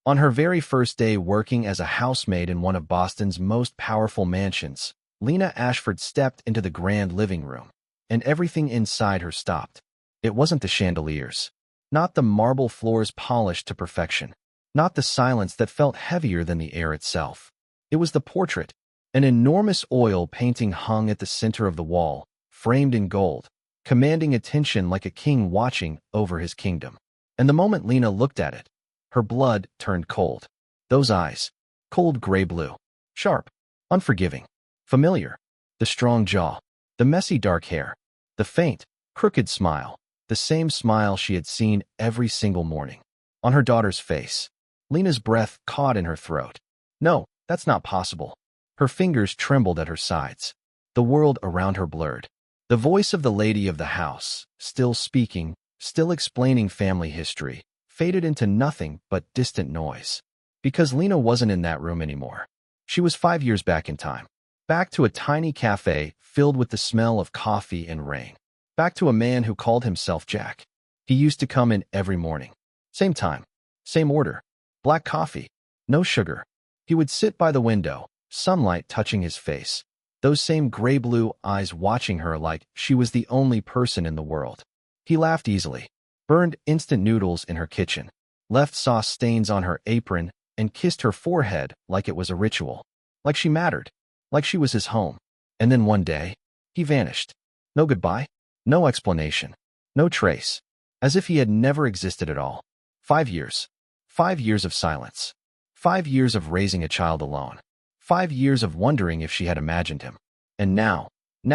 On her very first day working as a housemaid in one of Boston's most powerful mansions, Lena Ashford stepped into the grand living room, and everything inside her stopped. It wasn't the chandeliers, not the marble floors polished to perfection, not the silence that felt heavier than the air itself. It was the portrait. An enormous oil painting hung at the center of the wall, framed in gold, commanding attention like a king watching over his kingdom. And the moment Lena looked at it, her blood turned cold. Those eyes, cold gray blue, sharp, unforgiving, familiar. The strong jaw, the messy dark hair, the faint, crooked smile, the same smile she had seen every single morning. On her daughter's face, Lena's breath caught in her throat. No, that's not possible. Her fingers trembled at her sides. The world around her blurred. The voice of the lady of the house, still speaking, still explaining family history, faded into nothing but distant noise. Because Lena wasn't in that room anymore. She was 5 years back in time. Back to a tiny cafe filled with the smell of coffee and rain. Back to a man who called himself Jack. He used to come in every morning. Same time, same order. Black coffee, no sugar. He would sit by the window, sunlight touching his face, those same gray-blue eyes watching her like she was the only person in the world. He laughed easily, burned instant noodles in her kitchen, left sauce stains on her apron, and kissed her forehead like it was a ritual, like she mattered, like she was his home. And then one day, he vanished. No goodbye, no explanation, no trace, as if he had never existed at all. 5 years. 5 years of silence. 5 years of raising a child alone. 5 years of wondering if she had imagined him. And now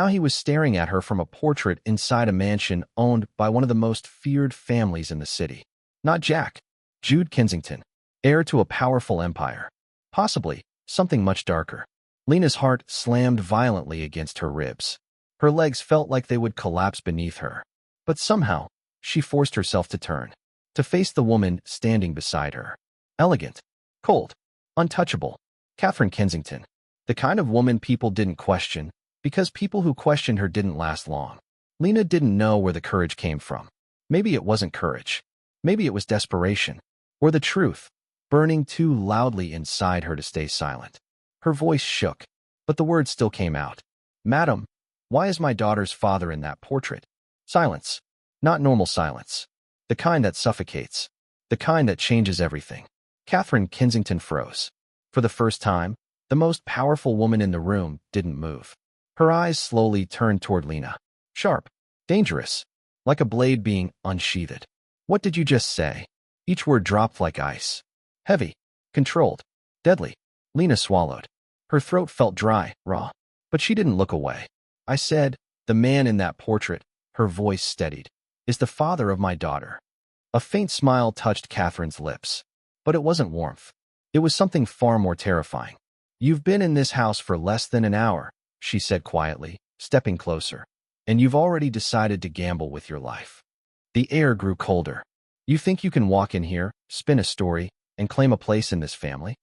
he was staring at her from a portrait inside a mansion owned by one of the most feared families in the city. Not Jack, Jude Kensington, heir to a powerful empire. Possibly something much darker. Lena's heart slammed violently against her ribs. Her legs felt like they would collapse beneath her. But somehow, she forced herself to turn, to face the woman standing beside her. Elegant, cold, untouchable. Catherine Kensington, the kind of woman people didn't question, because people who questioned her didn't last long. Lena didn't know where the courage came from. Maybe it wasn't courage. Maybe it was desperation. Or the truth, burning too loudly inside her to stay silent. Her voice shook, but the words still came out. Madam, why is my daughter's father in that portrait? Silence. Not normal silence. The kind that suffocates. The kind that changes everything. Catherine Kensington froze. For the first time, the most powerful woman in the room didn't move. Her eyes slowly turned toward Lena. Sharp, dangerous, like a blade being unsheathed. What did you just say? Each word dropped like ice. Heavy, controlled, deadly. Lena swallowed. Her throat felt dry, raw. But she didn't look away. I said, the man in that portrait, her voice steadied, is the father of my daughter. A faint smile touched Catherine's lips. But it wasn't warmth. It was something far more terrifying. You've been in this house for less than an hour, she said quietly, stepping closer. And you've already decided to gamble with your life. The air grew colder. You think you can walk in here, spin a story, and claim a place in this family?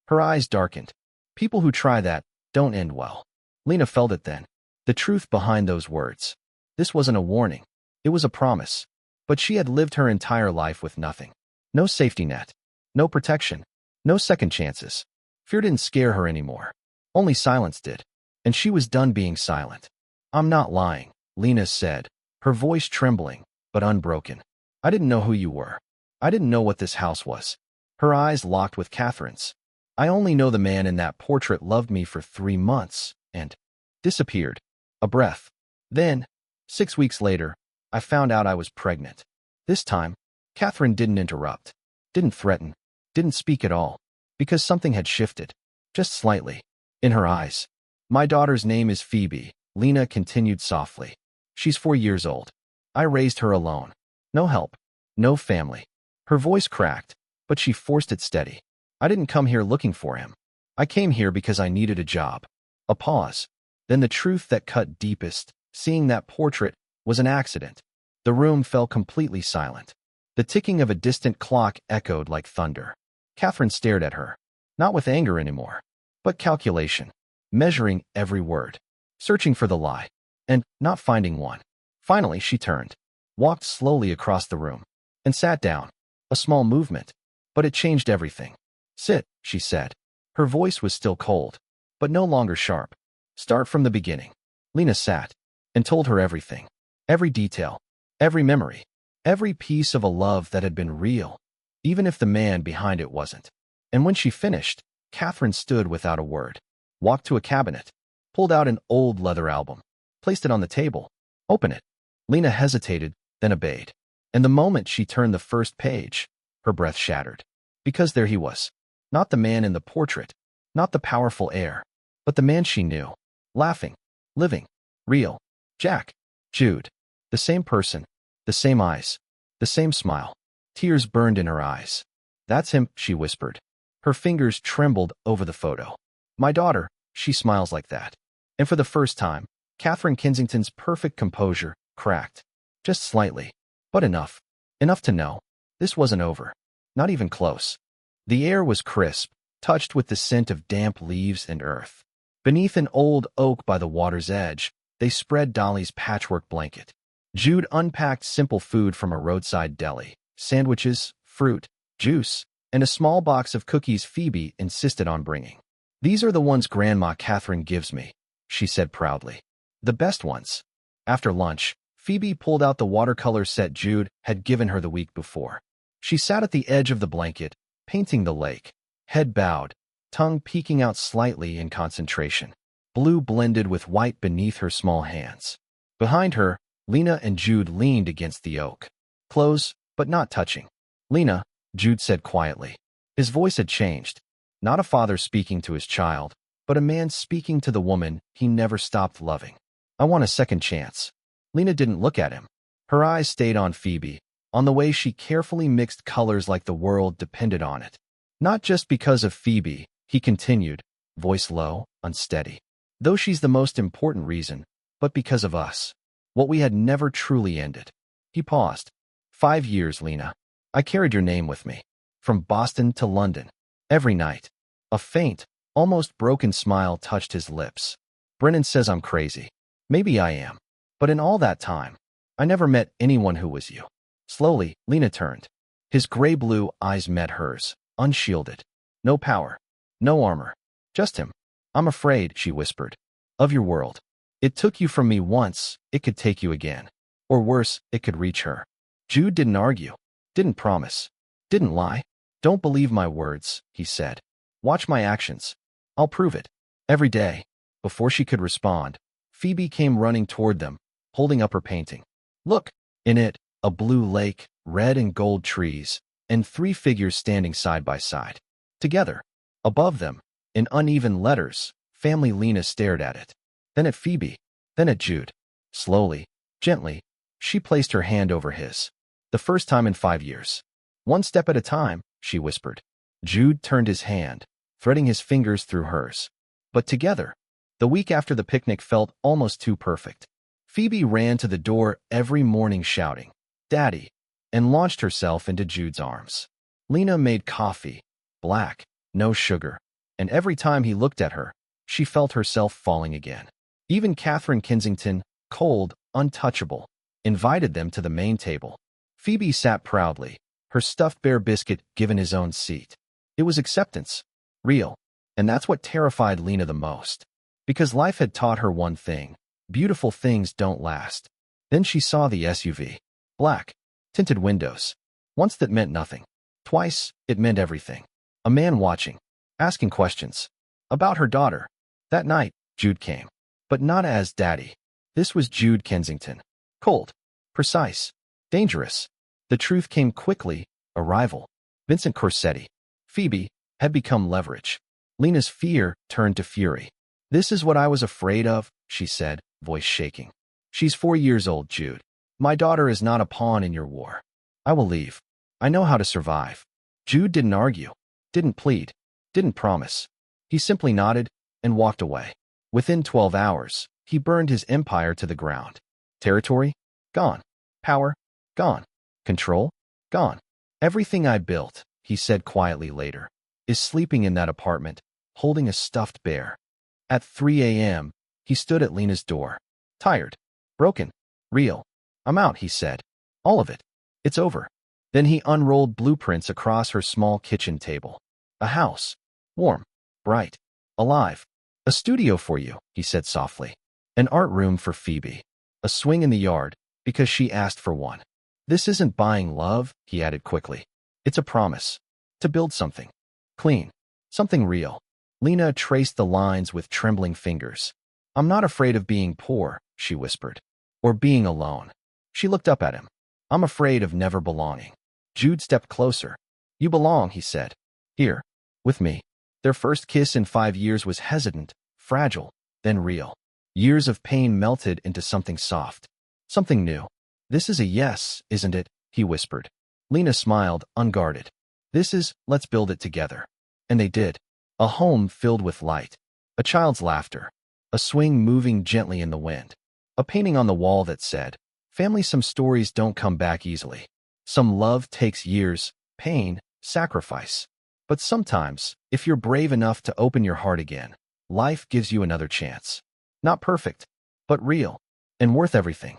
Her eyes darkened. People who try that don't end well. Lena felt it then. The truth behind those words. This wasn't a warning. It was a promise. But she had lived her entire life with nothing. No safety net. No protection. No second chances. Fear didn't scare her anymore. Only silence did. And she was done being silent. I'm not lying, Lena said, her voice trembling, but unbroken. I didn't know who you were. I didn't know what this house was. Her eyes locked with Catherine's. I only know the man in that portrait loved me for 3 months, and disappeared. A breath. Then, 6 weeks later, I found out I was pregnant. This time, Catherine didn't interrupt, didn't threaten, didn't speak at all, because something had shifted, just slightly, in her eyes. My daughter's name is Phoebe, Lena continued softly. She's 4 years old. I raised her alone. No help, no family. Her voice cracked, but she forced it steady. I didn't come here looking for him. I came here because I needed a job. A pause. Then the truth that cut deepest, seeing that portrait, was an accident. The room fell completely silent. The ticking of a distant clock echoed like thunder. Catherine stared at her, not with anger anymore, but calculation, measuring every word, searching for the lie, and not finding one. Finally, she turned, walked slowly across the room, and sat down. A small movement, But it changed everything. Sit, she said. Her voice was still cold, but no longer sharp. Start from the beginning. Lena sat and told her everything. Every detail, every memory, every piece of a love that had been real, even if the man behind it wasn't. And when she finished, Catherine stood without a word, walked to a cabinet, pulled out an old leather album, placed it on the table. Open it. Lena hesitated, then obeyed. And the moment she turned the first page, her breath shattered. Because there he was. Not the man in the portrait, not the powerful heir, but the man she knew. Laughing, living, real. Jack. Jude. The same person, the same eyes, the same smile. Tears burned in her eyes. That's him, she whispered. Her fingers trembled over the photo. My daughter, she smiles like that. And for the first time, Catherine Kensington's perfect composure cracked. Just slightly. But enough. Enough to know. This wasn't over. Not even close. The air was crisp, touched with the scent of damp leaves and earth. Beneath an old oak by the water's edge, they spread Dolly's patchwork blanket. Jude unpacked simple food from a roadside deli. Sandwiches, fruit, juice, and a small box of cookies Phoebe insisted on bringing. These are the ones Grandma Catherine gives me, she said proudly. The best ones. After lunch, Phoebe pulled out the watercolor set Jude had given her the week before. She sat at the edge of the blanket, painting the lake, head bowed, tongue peeking out slightly in concentration. Blue blended with white beneath her small hands. Behind her, Lena and Jude leaned against the oak. Close, but not touching. Lena, Jude said quietly. His voice had changed. Not a father speaking to his child, but a man speaking to the woman he never stopped loving. I want a second chance. Lena didn't look at him. Her eyes stayed on Phoebe, on the way she carefully mixed colors like the world depended on it. Not just because of Phoebe, he continued, voice low, unsteady. Though she's the most important reason, but because of us. What we had never truly ended. He paused. 5 years, Lena. I carried your name with me. From Boston to London. Every night. A faint, almost broken smile touched his lips. Brennan says I'm crazy. Maybe I am. But in all that time, I never met anyone who was you. Slowly, Lena turned. His gray-blue eyes met hers, unshielded. No power. No armor. Just him. I'm afraid, she whispered. Of your world. It took you from me once, it could take you again. Or worse, it could reach her. Jude didn't argue. Didn't promise. Didn't lie. Don't believe my words, he said. Watch my actions. I'll prove it. Every day. Before she could respond, Phoebe came running toward them, holding up her painting. Look. In it, a blue lake, red and gold trees, and 3 figures standing side by side. Together. Above them, in uneven letters, Family. Lena stared at it. Then at Phoebe. Then at Jude. Slowly, gently, she placed her hand over his. The first time in 5 years. One step at a time, she whispered. Jude turned his hand, threading his fingers through hers. But together, the week after the picnic felt almost too perfect. Phoebe ran to the door every morning shouting, Daddy, and launched herself into Jude's arms. Lena made coffee, black, no sugar, and every time he looked at her, she felt herself falling again. Even Catherine Kensington, cold, untouchable, invited them to the main table. Phoebe sat proudly, her stuffed bear biscuit given his own seat. It was acceptance. Real. And that's what terrified Lena the most. Because life had taught her one thing. Beautiful things don't last. Then she saw the SUV. Black. Tinted windows. Once that meant nothing. Twice, it meant everything. A man watching. Asking questions. About her daughter. That night, Jude came. But not as Daddy. This was Jude Kensington. Cold. Precise. Dangerous. The truth came quickly. Arrival. Vincent Corsetti. Phoebe had become leverage. Lena's fear turned to fury. This is what I was afraid of, she said, voice shaking. She's 4 years old, Jude. My daughter is not a pawn in your war. I will leave. I know how to survive. Jude didn't argue. Didn't plead. Didn't promise. He simply nodded and walked away. Within 12 hours, he burned his empire to the ground. Territory? Gone. Power? Gone. Control? Gone. Everything I built, he said quietly later, is sleeping in that apartment, holding a stuffed bear. At 3 a.m., he stood at Lena's door. Tired. Broken. Real. I'm out, he said. All of it. It's over. Then he unrolled blueprints across her small kitchen table. A house. Warm. Bright. Alive. A studio for you, he said softly. An art room for Phoebe. A swing in the yard, because she asked for one. This isn't buying love, he added quickly. It's a promise. To build something. Clean. Something real. Lena traced the lines with trembling fingers. I'm not afraid of being poor, she whispered. Or being alone. She looked up at him. I'm afraid of never belonging. Jude stepped closer. You belong, he said. Here. With me. Their first kiss in 5 years was hesitant, fragile, then real. Years of pain melted into something soft. Something new. This is a yes, isn't it? He whispered. Lena smiled, unguarded. This is, let's build it together. And they did. A home filled with light. A child's laughter. A swing moving gently in the wind. A painting on the wall that said, family, some stories don't come back easily. Some love takes years, pain, sacrifice. But sometimes, if you're brave enough to open your heart again, life gives you another chance. Not perfect, but real, and worth everything.